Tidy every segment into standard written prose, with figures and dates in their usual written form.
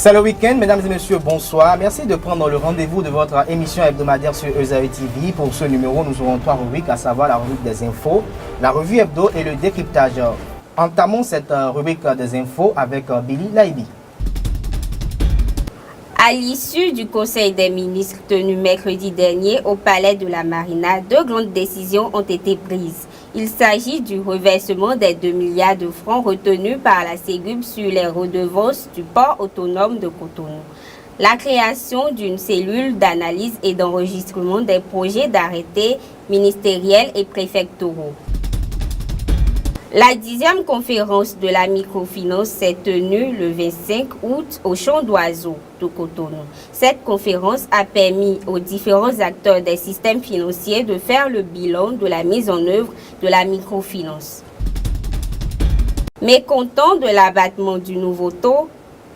C'est le week-end, mesdames et messieurs, bonsoir. Merci de prendre le rendez-vous de votre émission hebdomadaire sur Ezaïe TV. Pour ce numéro, nous aurons 3 rubriques, à savoir la rubrique des infos, la revue hebdo et le décryptage. Entamons cette rubrique des infos avec Billy Laibi. À l'issue du Conseil des ministres tenu mercredi dernier au Palais de la Marina, 2 grandes décisions ont été prises. Il s'agit du reversement des 2 milliards de francs retenus par la Ségub sur les redevances du port autonome de Cotonou, la création d'une cellule d'analyse et d'enregistrement des projets d'arrêtés ministériels et préfectoraux. La 10e conférence de la microfinance s'est tenue le 25 août au Champ d'Oiseaux de Cotonou. Cette conférence a permis aux différents acteurs des systèmes financiers de faire le bilan de la mise en œuvre de la microfinance. Mécontent de l'abattement du nouveau taux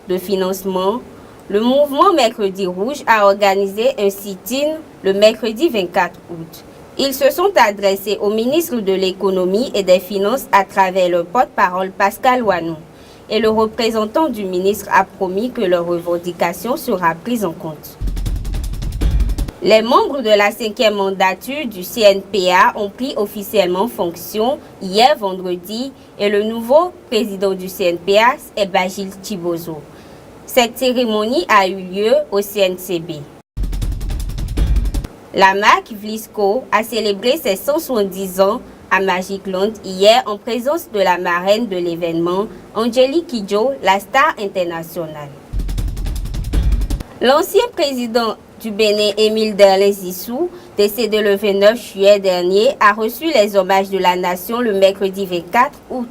de financement, le mouvement Mercredi Rouge a organisé un sit-in le mercredi 24 août. Ils se sont adressés au ministre de l'Économie et des Finances à travers le porte-parole Pascal Wanou. Et le représentant du ministre a promis que leur revendication sera prise en compte. Les membres de la 5e mandature du CNPA ont pris officiellement fonction hier vendredi et le nouveau président du CNPA est Bagil Tibozo. Cette cérémonie a eu lieu au CNCB. La marque Vlisco a célébré ses 170 ans à Magic Land hier en présence de la marraine de l'événement, Angélique Kidjo, la star internationale. L'ancien président du Bénin, Émile Derlin Zissou, décédé le 29 juillet dernier, a reçu les hommages de la nation le mercredi 24 août.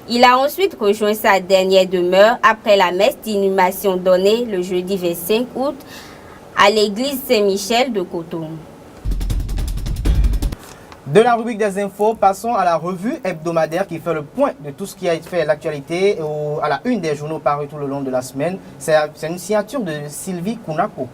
Il a ensuite rejoint sa dernière demeure après la messe d'inhumation donnée le jeudi 25 août à l'église Saint-Michel de Cotonou. De la rubrique des infos, passons à la revue hebdomadaire qui fait le point de tout ce qui a été fait à l'actualité à la une des journaux parus tout le long de la semaine. C'est une signature de Sylvie Kounako.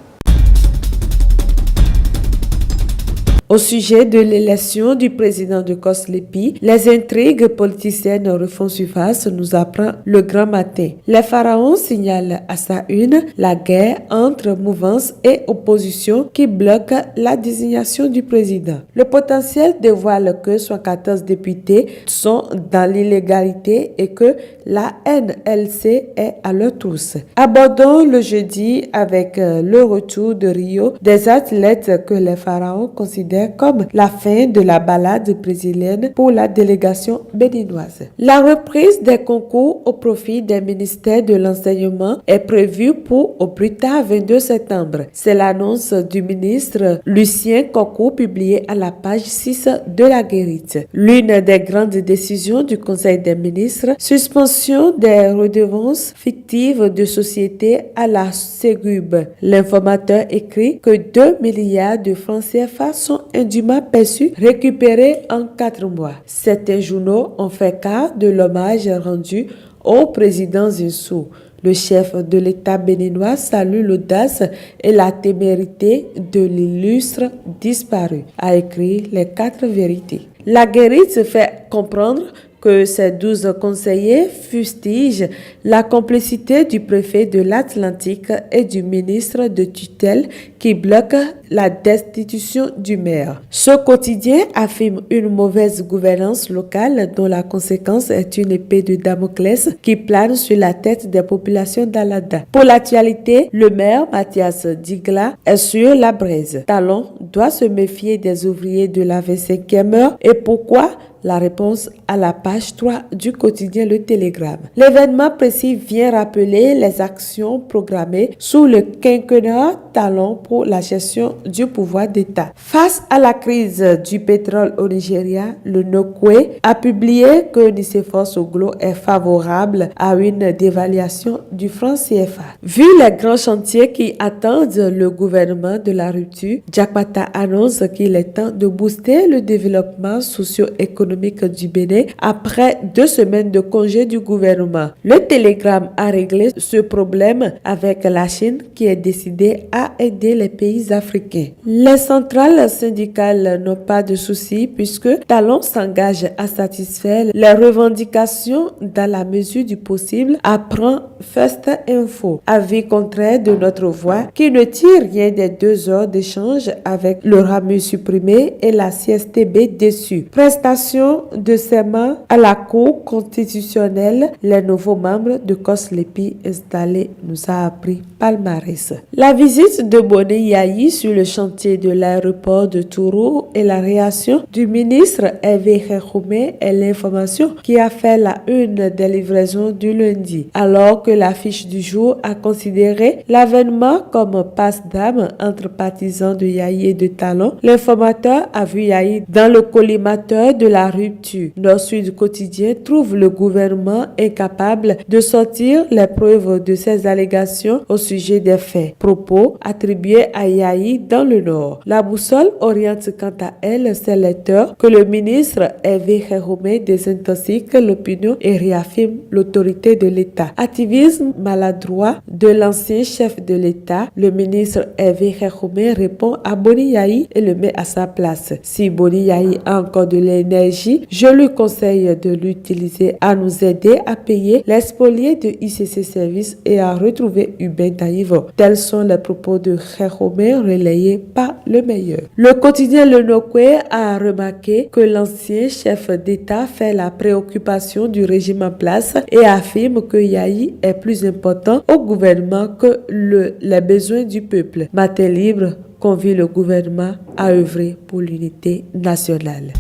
Au sujet de l'élection du président de Koslepi, les intrigues politiciennes refont surface, nous apprend le Grand Matin. Les pharaons signalent à sa une la guerre entre mouvance et opposition qui bloque la désignation du président. Le potentiel dévoile que 14 députés sont dans l'illégalité et que la NLC est à leur trousse. Abordons le jeudi avec le retour de Rio des athlètes que les pharaons considèrent comme la fin de la balade brésilienne pour la délégation béninoise. La reprise des concours au profit des ministères de l'enseignement est prévue pour au plus tard 22 septembre. C'est l'annonce du ministre Lucien Coco publiée à la page 6 de la Guérite. L'une des grandes décisions du Conseil des ministres, suspension des redevances fictives de sociétés à la Ségub. L'informateur écrit que 2 milliards de francs CFA sont indûment perçus, récupérés en 4 mois. Certains journaux ont fait cas de l'hommage rendu au président Zinsou. Le chef de l'État béninois salue l'audace et la témérité de l'illustre disparu, a écrit les 4 vérités. La Guérite se fait comprendre que ces 12 conseillers fustigent la complicité du préfet de l'Atlantique et du ministre de tutelle qui bloque la destitution du maire. Ce quotidien affirme une mauvaise gouvernance locale dont la conséquence est une épée de Damoclès qui plane sur la tête des populations d'Alada. Pour l'actualité, le maire Mathias Digla est sur la braise. Talon doit se méfier des ouvriers de la 25e heure et pourquoi? La réponse à la page 3 du quotidien Le Télégramme. L'événement précis vient rappeler les actions programmées sous le quinquennat Talon pour la gestion du pouvoir d'État. Face à la crise du pétrole au Nigeria, le Nokwe a publié que Nicéphore Oglo est favorable à une dévaluation du franc CFA. Vu les grands chantiers qui attendent le gouvernement de la rupture, Jakpata annonce qu'il est temps de booster le développement socio-économique économique du Bénin après 2 semaines de congé du gouvernement. Le télégramme a réglé ce problème avec la Chine qui est décidée à aider les pays africains. Les centrales syndicales n'ont pas de soucis puisque Talon s'engage à satisfaire les revendications dans la mesure du possible, apprend First Info. Avis contraire de notre voix qui ne tire rien des 2 heures d'échange avec le RAMU supprimé et la CSTB déçue. Prestation de serment à la Cour constitutionnelle, les nouveaux membres de COSLEPI installés nous a appris palmarès. La visite de Boni Yayi sur le chantier de l'aéroport de Touro et la réaction du ministre Hervé Khéroumé est l'information qui a fait la une des livraisons du lundi. Alors que l'affiche du jour a considéré l'avènement comme passe d'âme entre partisans de Yayi et de Talon, l'informateur a vu Yayi dans le collimateur de la rupture. Nord-Sud Quotidien trouve le gouvernement incapable de sortir les preuves de ces allégations au sujet des faits. Propos attribués à Yayi dans le Nord. La boussole oriente quant à elle ses lecteurs que le ministre Hervé Khéroumé désintoxique l'opinion et réaffirme l'autorité de l'État. Activisme maladroit de l'ancien chef de l'État, le ministre Hervé Khéroumé répond à Boni Yayi et le met à sa place. Si Boni Yayi a encore de l'énergie, je lui conseille de l'utiliser à nous aider à payer les spoliés de ICC Service et à retrouver Hubert Taïvo. Tels sont les propos de Khéroumé relayés par le meilleur. Le quotidien Le Nokwe a remarqué que l'ancien chef d'État fait la préoccupation du régime en place et affirme que Yayi est plus important au gouvernement que les besoins du peuple. Matin Libre convie le gouvernement à œuvrer pour l'unité nationale.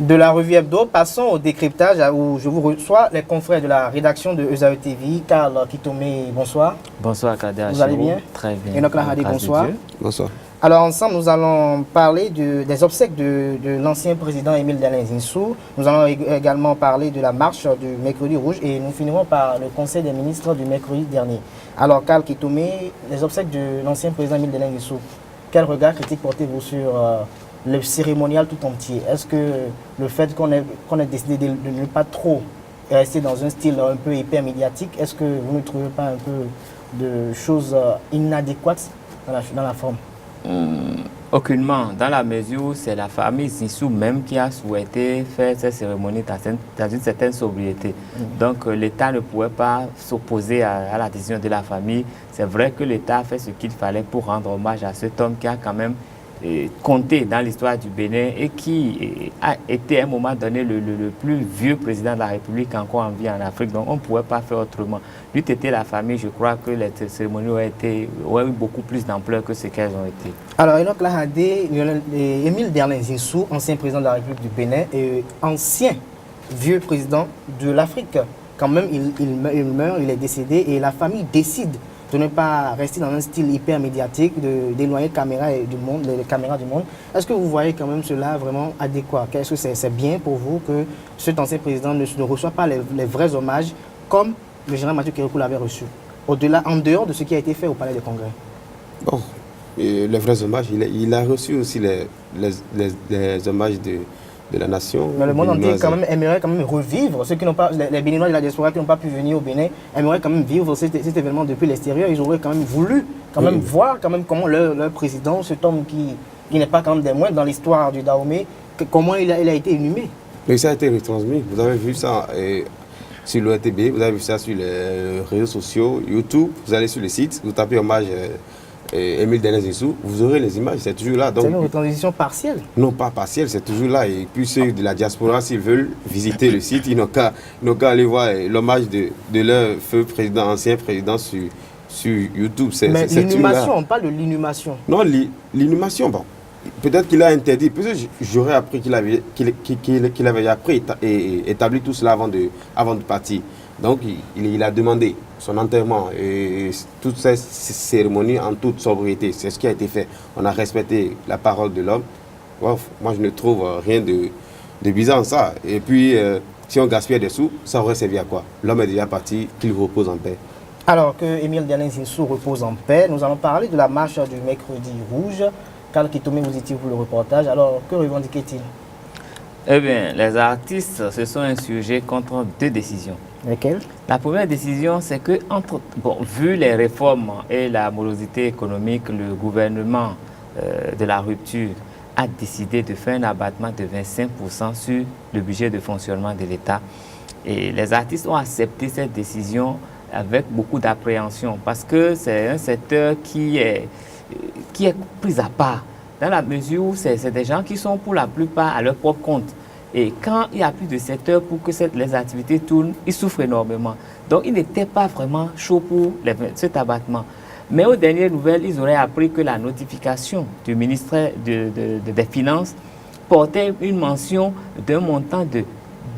De la revue Hebdo, passons au décryptage où je vous reçois les confrères de la rédaction de ESAE TV. Karl Kitomé, bonsoir. Bonsoir Kader. Vous allez bien? Très bien. Enoch Lahadi, bonsoir. Bonsoir. Alors ensemble, nous allons parler des obsèques de l'ancien président Émile Dalain Zinsou. Nous allons également parler de la marche du mercredi rouge et nous finirons par le conseil des ministres du mercredi dernier. Alors Karl Kitomé, les obsèques de l'ancien président Émile Dalain Zinsou, quel regard critique portez-vous sur le cérémonial tout entier? Est-ce que le fait qu'on ait décidé de ne pas trop rester dans un style un peu hyper médiatique, est-ce que vous ne trouvez pas un peu de choses inadéquates dans la forme? Aucunement, dans la mesure où c'est la famille Zinsou même qui a souhaité faire cette cérémonie dans une certaine sobriété. Donc l'État ne pouvait pas s'opposer à la décision de la famille. C'est vrai que l'État a fait ce qu'il fallait pour rendre hommage à cet homme qui a quand même compté dans l'histoire du Bénin et qui a été à un moment donné le plus vieux président de la République encore en vie en Afrique. Donc on ne pouvait pas faire autrement. Lui était la famille, je crois que les cérémonies auraient eu beaucoup plus d'ampleur que ce qu'elles ont été. Alors Enoch Lahadi, Émile Dalain Zinsou, ancien président de la République du Bénin et ancien vieux président de l'Afrique. Quand même, il meurt, il est décédé et la famille décide de ne pas rester dans un style hyper médiatique, d'éloigner les caméras du monde. Est-ce que vous voyez quand même cela vraiment adéquat? Est-ce que c'est bien pour vous que cet ancien président ne reçoit pas les vrais hommages comme le général Mathieu Kérékou l'avait reçu, en dehors de ce qui a été fait au Palais des Congrès? Bon, les vrais hommages, il a reçu aussi les hommages de la nation. Mais le monde entier aimerait quand même revivre, ceux qui n'ont pas, les Béninois de la diaspora qui n'ont pas pu venir au Bénin, aimeraient quand même vivre cet événement depuis l'extérieur. Ils auraient quand même voulu voir quand même comment leur président, cet homme qui n'est pas quand même des moindres dans l'histoire du Dahomey, comment il a été inhumé. Mais ça a été retransmis. Vous avez vu ça sur l'ORTB, vous avez vu ça sur les réseaux sociaux, YouTube, vous allez sur le site, vous tapez hommage Émile Dalain Zinsou, vous aurez les images, c'est toujours là. C'est une retransition partielle? Non, pas partielle, c'est toujours là. Et puis ceux de la diaspora, s'ils veulent visiter le site, ils n'ont qu'à aller voir l'hommage de leur feu président, ancien président sur YouTube. Mais l'inhumation, on parle de l'inhumation. Non, l'inhumation, bon. Peut-être qu'il a interdit, peut-être j'aurais appris qu'il avait appris et établi tout cela avant de partir. Donc il a demandé son enterrement et toutes ces cérémonies en toute sobriété. C'est ce qui a été fait. On a respecté la parole de l'homme. Moi je ne trouve rien de bizarre en ça. Et puis si on gaspillait des sous, ça aurait servi à quoi? L'homme est déjà parti, qu'il repose en paix. Alors que Émile Dalain Zinsou repose en paix, nous allons parler de la marche du mercredi rouge. Karl Kitome, vous étiez pour le reportage. Alors, que revendiquait-il? Eh bien, les artistes se sont insurgés contre 2 décisions. Lesquelles? La première décision, c'est que, vu les réformes et la morosité économique, le gouvernement de la rupture a décidé de faire un abattement de 25% sur le budget de fonctionnement de l'État. Et les artistes ont accepté cette décision avec beaucoup d'appréhension parce que c'est un secteur qui est pris à part, dans la mesure où c'est des gens qui sont pour la plupart à leur propre compte. Et quand il n'y a plus de secteur pour que les activités tournent, ils souffrent énormément. Donc, ils n'étaient pas vraiment chauds pour cet abattement. Mais aux dernières nouvelles, ils auraient appris que la notification du ministère des Finances portait une mention d'un montant de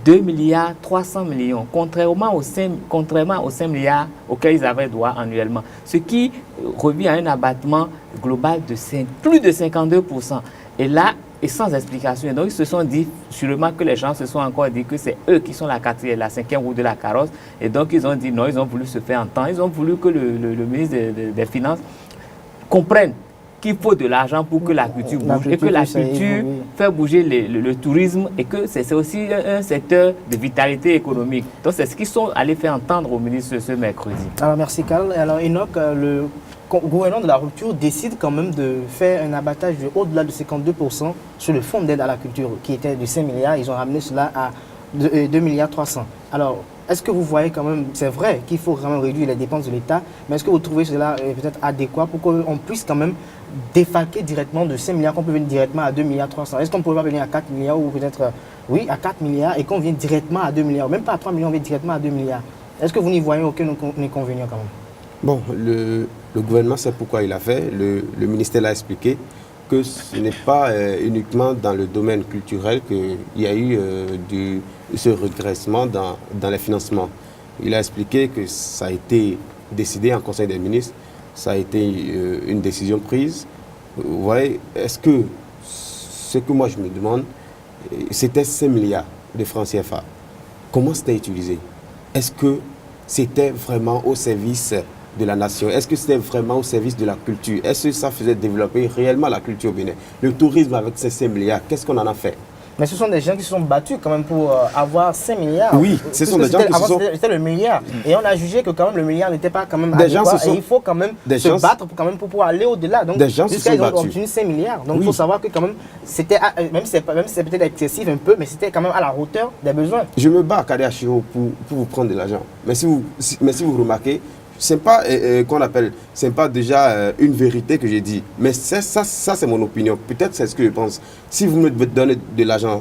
2 milliards 300 millions, contrairement aux 5 milliards auxquels ils avaient droit annuellement. Ce qui revient à un abattement global de plus de 52%. Et là, et sans explication. Et donc, ils se sont dit, sûrement que les gens se sont encore dit que c'est eux qui sont la 5e roue de la carrosse. Et donc, ils ont dit non, ils ont voulu se faire entendre. Ils ont voulu que le ministre des Finances comprenne qu'il faut de l'argent pour que la culture bouge et que la culture fait bouger le tourisme et que c'est aussi un secteur de vitalité économique. Donc, c'est ce qu'ils sont allés faire entendre au ministre ce mercredi. Alors, merci Karl. Alors, Enoch, le gouvernement de la rupture décide quand même de faire un abattage de au-delà de 52% sur le fonds d'aide à la culture qui était de 5 milliards. Ils ont ramené cela à 2 milliards 300. Alors, est-ce que vous voyez quand même, c'est vrai qu'il faut vraiment réduire les dépenses de l'État, mais est-ce que vous trouvez cela peut-être adéquat pour qu'on puisse quand même défalquer directement de 5 milliards, qu'on peut venir directement à 2 milliards 300? Est-ce qu'on ne pourrait pas venir à 4 milliards ou peut-être, oui, à 4 milliards et qu'on vienne directement à 2 milliards, même pas à 3 millions, on vient directement à 2 milliards? Est-ce que vous n'y voyez aucun inconvénient quand même? Bon, le gouvernement sait pourquoi il a fait. Le ministère l'a expliqué que ce n'est pas uniquement dans le domaine culturel qu'il y a eu ce régressement dans les financements. Il a expliqué que ça a été décidé en Conseil des ministres, ça a été une décision prise. Vous voyez, est-ce que ce que moi je me demande, c'était 5 milliards de francs CFA. Comment c'était utilisé? Est-ce que c'était vraiment au service de la nation? Est-ce que c'était vraiment au service de la culture? Est-ce que ça faisait développer réellement la culture au Bénin? Le tourisme avec ces 5 milliards, qu'est-ce qu'on en a fait? Mais ce sont des gens qui se sont battus quand même pour avoir 5 milliards. Oui, ce sont des gens qui se sont... C'était le milliard. Et on a jugé que quand même le milliard n'était pas quand même des adéquat. gens se sont... Et il faut quand même se battre pour, quand même, pour pouvoir aller au-delà. Donc, des gens se sont battus. Obtenu 5 milliards. Donc, il faut savoir que quand même, c'était, même si c'est peut-être excessif un peu, mais c'était quand même à la hauteur des besoins. Je me bats à Kadé Achiro pour vous prendre de l'argent. Mais si vous remarquez, c'est pas qu'on appelle, c'est pas déjà une vérité que j'ai dit, mais ça c'est mon opinion. Peut-être c'est ce que je pense. Si vous me donnez de l'argent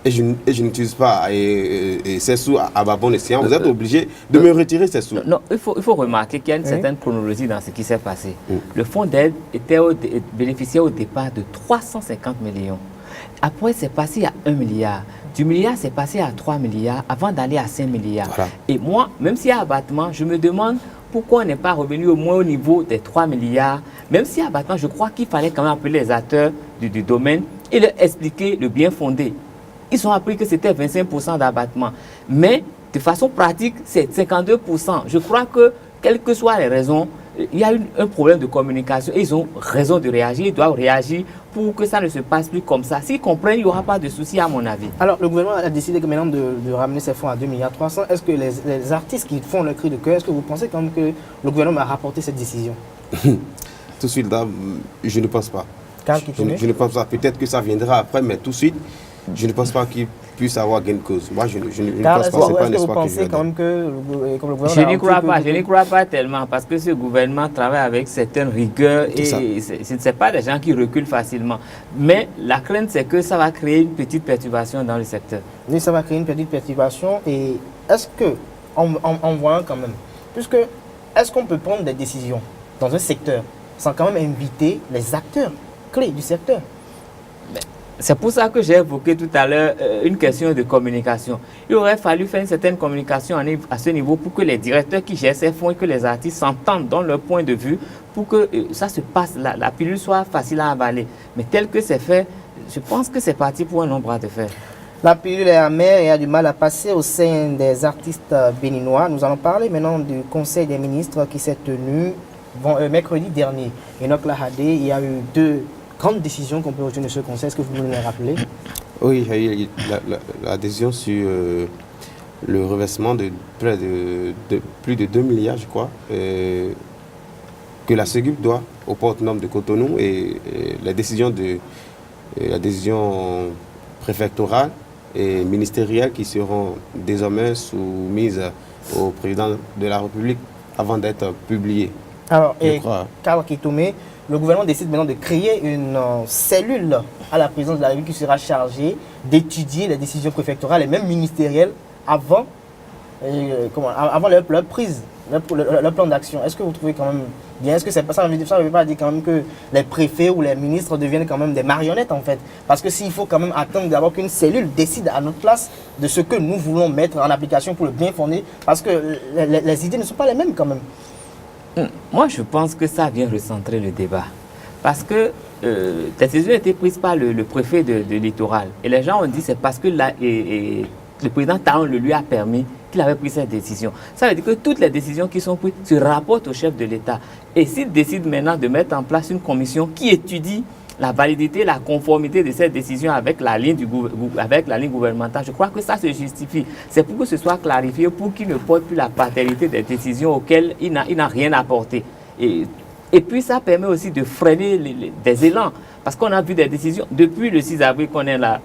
et je n'utilise pas ces sous à ma bonne escient, vous êtes obligé de me retirer ces sous. Non, il faut remarquer qu'il y a une certaine chronologie dans ce qui s'est passé. Le fonds d'aide bénéficiait au départ de 350 millions. Après, c'est passé à 1 milliard. Du milliard, c'est passé à 3 milliards avant d'aller à 5 milliards. Voilà. Et moi, même s'il y a abattement, je me demande pourquoi on n'est pas revenu au moins au niveau des 3 milliards. Même s'il y a abattement, je crois qu'il fallait quand même appeler les acteurs du domaine et leur expliquer le bien fondé. Ils ont appris que c'était 25% d'abattement. Mais de façon pratique, c'est 52%. Je crois que, quelles que soient les raisons, il y a un problème de communication et ils ont raison de réagir. Ils doivent réagir pour que ça ne se passe plus comme ça. S'ils comprennent, il n'y aura pas de souci à mon avis. Alors, le gouvernement a décidé maintenant de ramener ces fonds à 2 milliards 300. Est-ce que les artistes qui font le cri de cœur, est-ce que vous pensez quand même que le gouvernement a rapporté cette décision? Tout de suite, là, je ne pense pas. Je ne pense pas. Peut-être que ça viendra après, mais tout de suite, je ne pense pas qu'il puisse avoir gain de cause. Moi, je ne pense pas. C'est pas un espoir que je quand même que le gouvernement... Je n'y crois pas. Je n'y crois pas tellement parce que ce gouvernement travaille avec certaines rigueurs et ce n'est pas des gens qui reculent facilement. Mais la crainte, c'est que ça va créer une petite perturbation dans le secteur. Oui, ça va créer une petite perturbation. Et est-ce que, en voyant quand même, puisque est-ce qu'on peut prendre des décisions dans un secteur sans quand même inviter les acteurs clés du secteur? C'est pour ça que j'ai évoqué tout à l'heure une question de communication. Il aurait fallu faire une certaine communication à ce niveau pour que les directeurs qui gèrent ces fonds et que les artistes s'entendent dans leur point de vue pour que ça se passe, la pilule soit facile à avaler. Mais tel que c'est fait, je pense que c'est parti pour un long bras de fer. La pilule est amère et a du mal à passer au sein des artistes béninois. Nous allons parler maintenant du Conseil des ministres qui s'est tenu mercredi dernier. Enoch Lahade, il y a eu deux grandes décisions qu'on peut retenir de ce conseil. Est-ce que vous pouvez nous les rappeler? Oui, il y a eu la décision sur le reversement de plus de 2 milliards, je crois, que la SEGUP doit au port autonome de Cotonou et la décision préfectorale et ministérielle qui seront désormais soumises au président de la République avant d'être publiées. Alors, Kawa Kitome, le gouvernement décide maintenant de créer une cellule à la présidence de la République qui sera chargée d'étudier les décisions préfectorales et même ministérielles avant leur prise, leur plan d'action. Est-ce que vous trouvez quand même bien? Est-ce que ça ne veut pas dire quand même que les préfets ou les ministres deviennent quand même des marionnettes en fait? Parce que s'il faut quand même attendre d'abord qu'une cellule décide à notre place de ce que nous voulons mettre en application pour le bien fonder, parce que les idées ne sont pas les mêmes quand même. Moi, je pense que ça vient recentrer le débat. Parce que la décision a été prise par le préfet de littoral. Et les gens ont dit que c'est parce que le président Talon le lui a permis qu'il avait pris cette décision. Ça veut dire que toutes les décisions qui sont prises se rapportent au chef de l'État. Et s'il décide maintenant de mettre en place une commission qui étudie la validité, la conformité de cette décision avec la ligne gouvernementale, je crois que ça se justifie. C'est pour que ce soit clarifié, pour qu'il ne porte plus la paternité des décisions auxquelles il n'a rien apporté. Et puis ça permet aussi de freiner des élans. Parce qu'on a vu des décisions, depuis le 6 avril qu'on est là,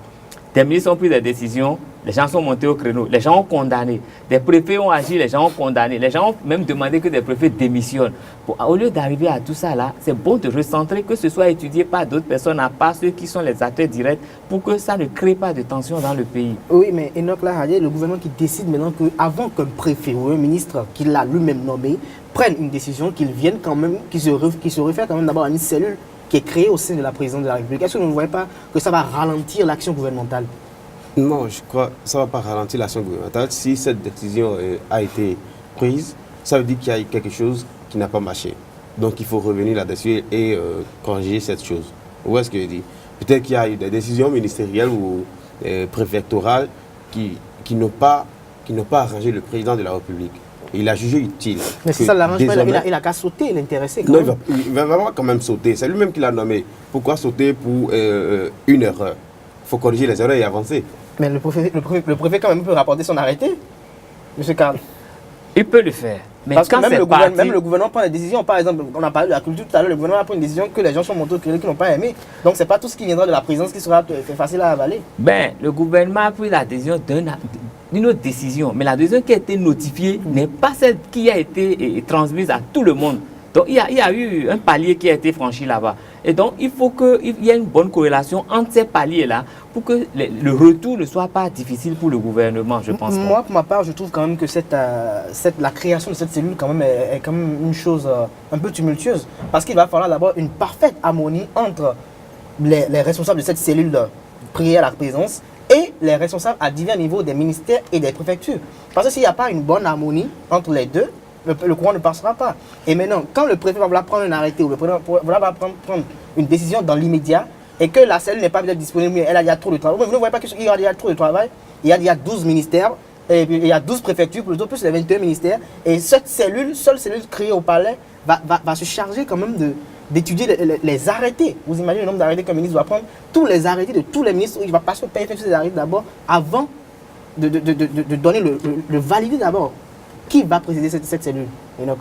des ministres ont pris des décisions, les gens sont montés au créneau, les gens ont condamné. Des préfets ont agi, les gens ont condamné. Les gens ont même demandé que des préfets démissionnent. Au lieu d'arriver à tout ça là, c'est bon de recentrer, que ce soit étudié par d'autres personnes, à part ceux qui sont les acteurs directs, pour que ça ne crée pas de tension dans le pays. Oui, mais Enoch Lahadé, le gouvernement qui décide maintenant qu'avant qu'un préfet ou un ministre qu'il a lui-même nommé prenne une décision, qu'il vienne quand même, qu'il se réfère quand même d'abord à une cellule qui est créée au sein de la présidence de la République. Est-ce que vous ne voyez pas que ça va ralentir l'action gouvernementale? Non, je crois que ça ne va pas ralentir l'action gouvernementale. Si cette décision a été prise, ça veut dire qu'il y a quelque chose qui n'a pas marché. Donc il faut revenir là-dessus et corriger cette chose. Où est-ce que je dis? Peut-être qu'il y a eu des décisions ministérielles ou préfectorales qui n'ont pas arrangé le président de la République. Il a jugé utile. Mais si ça ne l'arrange pas, il a qu'à sauter, l'intéressé. Non, il va quand même sauter. C'est lui-même qui l'a nommé. Pourquoi sauter pour une erreur? Il faut corriger les erreurs et avancer. Mais le préfet quand même peut rapporter son arrêté, M. Karl. Il peut le faire. Mais parce que même le gouvernement prend des décisions. Par exemple, on a parlé de la culture tout à l'heure, le gouvernement prend une décision que les gens sont montés au créneau qui n'ont pas aimé. Donc ce n'est pas tout ce qui viendra de la présidence qui sera facile à avaler. Ben, le gouvernement a pris la décision d'une autre décision. Mais la décision qui a été notifiée n'est pas celle qui a été transmise à tout le monde. Donc il y a eu un palier qui a été franchi là-bas. Et donc il faut qu'il y ait une bonne corrélation entre ces paliers-là pour que le retour ne soit pas difficile pour le gouvernement, je pense. Moi, pour ma part, je trouve quand même que la création de cette cellule quand même est quand même une chose un peu tumultueuse. Parce qu'il va falloir d'abord une parfaite harmonie entre les responsables de cette cellule priée à la présidence et les responsables à divers niveaux des ministères et des préfectures. Parce que s'il n'y a pas une bonne harmonie entre les deux, le courant ne passera pas. Et maintenant, quand le préfet va vouloir prendre un arrêté ou le président va prendre une décision dans l'immédiat et que la cellule n'est pas disponible, il y a trop de travail. Vous ne voyez pas qu'il y a trop de travail. Il y a 12 ministères, et il y a 12 préfectures, plus les 21 ministères. Et cette seule cellule créée au palais va se charger quand même d'étudier les arrêtés. Vous imaginez le nombre d'arrêtés qu'un ministre doit prendre? Tous les arrêtés de tous les ministres, il va passer au PFF ces arrêtés d'abord avant de donner le valider d'abord. Qui va présider cette cellule, Enoch?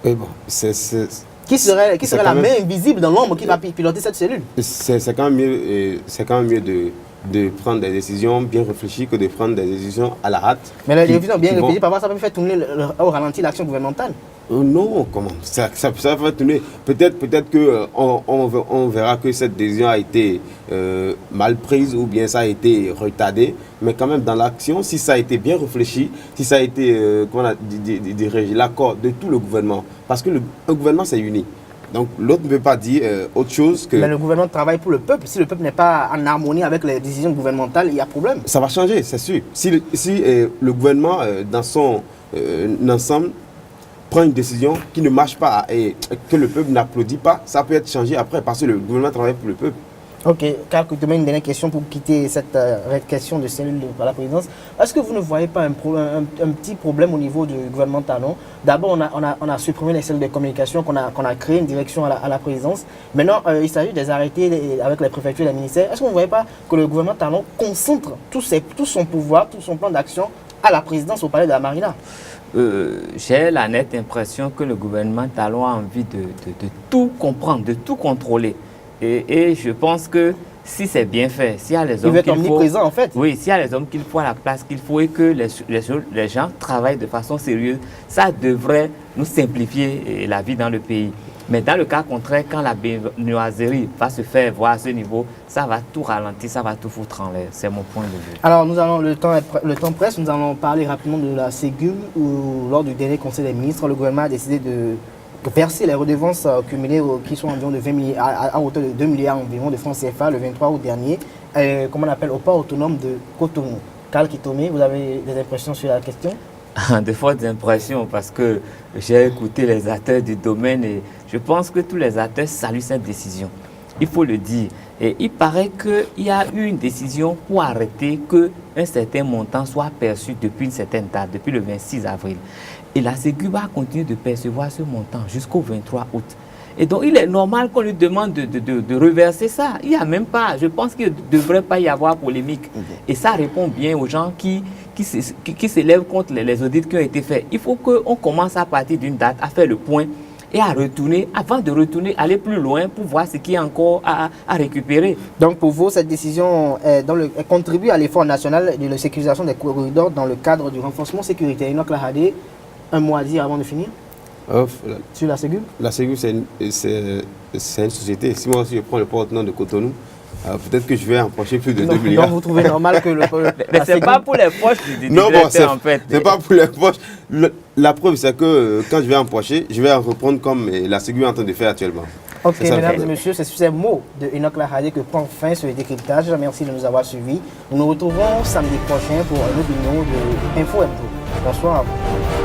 Oui, bon, qui serait la main invisible dans l'ombre qui va piloter cette cellule? C'est quand même mieux de prendre des décisions bien réfléchies que de prendre des décisions à la hâte. Mais les décisions bien réfléchies, parfois ça peut faire tourner au ralenti l'action gouvernementale. Non, comment ça va tourner. Peut-être qu'on verra que cette décision a été mal prise ou bien ça a été retardé. Mais quand même, dans l'action, si ça a été bien réfléchi, si ça a été l'accord de tout le gouvernement, parce que un gouvernement, c'est uni. Donc l'autre ne peut pas dire autre chose que... Mais le gouvernement travaille pour le peuple. Si le peuple n'est pas en harmonie avec les décisions gouvernementales, il y a problème. Ça va changer, c'est sûr. Si le gouvernement, dans son ensemble, prend une décision qui ne marche pas et que le peuple n'applaudit pas, ça peut être changé après parce que le gouvernement travaille pour le peuple. Ok, Karl Koutoumé, une dernière question pour quitter cette question de cellule par la présidence. Est-ce que vous ne voyez pas un petit problème au niveau du gouvernement Talon? D'abord, on a supprimé les cellules de communication, qu'on a créé une direction à la présidence. Maintenant, il s'agit des arrêtés avec les préfectures et les ministères. Est-ce que vous ne voyez pas que le gouvernement Talon concentre tout son pouvoir, tout son plan d'action à la présidence au palais de la Marina? J'ai la nette impression que le gouvernement Talon a envie de tout comprendre, de tout contrôler. Et je pense que si c'est bien fait, s'il y a les hommes qu'il faut, en fait. Oui, s'il y a les hommes qu'il faut à la place qu'il faut et que les gens travaillent de façon sérieuse, ça devrait nous simplifier la vie dans le pays. Mais dans le cas contraire, quand la bénoiserie va se faire voir à ce niveau, ça va tout ralentir, ça va tout foutre en l'air. C'est mon point de vue. Alors, le temps presse, nous allons parler rapidement de la Ségum, où lors du dernier conseil des ministres, le gouvernement a décidé de verser les redevances cumulées qui sont environ de 20 milliards, à hauteur de 2 milliards environ de francs CFA le 23 août dernier, comme on appelle au port autonome de Cotonou. Karl Koutoumé, vous avez des impressions sur la question? De fortes impressions parce que j'ai écouté les acteurs du domaine et je pense que tous les acteurs saluent cette décision. Il faut le dire. Et il paraît qu'il y a eu une décision pour arrêter qu'un certain montant soit perçu depuis une certaine date, depuis le 26 avril. Et la Sécu va continuer de percevoir ce montant jusqu'au 23 août. Et donc, il est normal qu'on lui demande de reverser ça. Il n'y a même pas, je pense qu'il ne devrait pas y avoir polémique. Et ça répond bien aux gens qui s'élèvent contre les audits qui ont été faits. Il faut qu'on commence à partir d'une date à faire le point et à retourner, avant de retourner, aller plus loin pour voir ce qui est encore à récupérer. Donc pour vous, cette décision contribue à l'effort national de la sécurisation des corridors dans le cadre du renforcement sécuritaire. Enoch Lahadé, un mot à dire avant de finir sur la Ségum? La Ségum, c'est une société. Si moi aussi je prends le port autonome de Cotonou, peut-être que je vais empocher plus de 2 milliards. Donc vous trouvez normal que mais ce n'est pas pour les poches du non, directeur en fait. C'est pas pour les poches. La preuve, c'est que quand je vais empocher, je vais reprendre comme la Ségum est en train de faire actuellement. Ok, mesdames et messieurs, c'est sur ces mots de Enoch Lahadé que prend fin ce décryptage. Merci de nous avoir suivis. Nous nous retrouvons samedi prochain pour un autre numéro de Info Hebdo. Bonsoir à vous.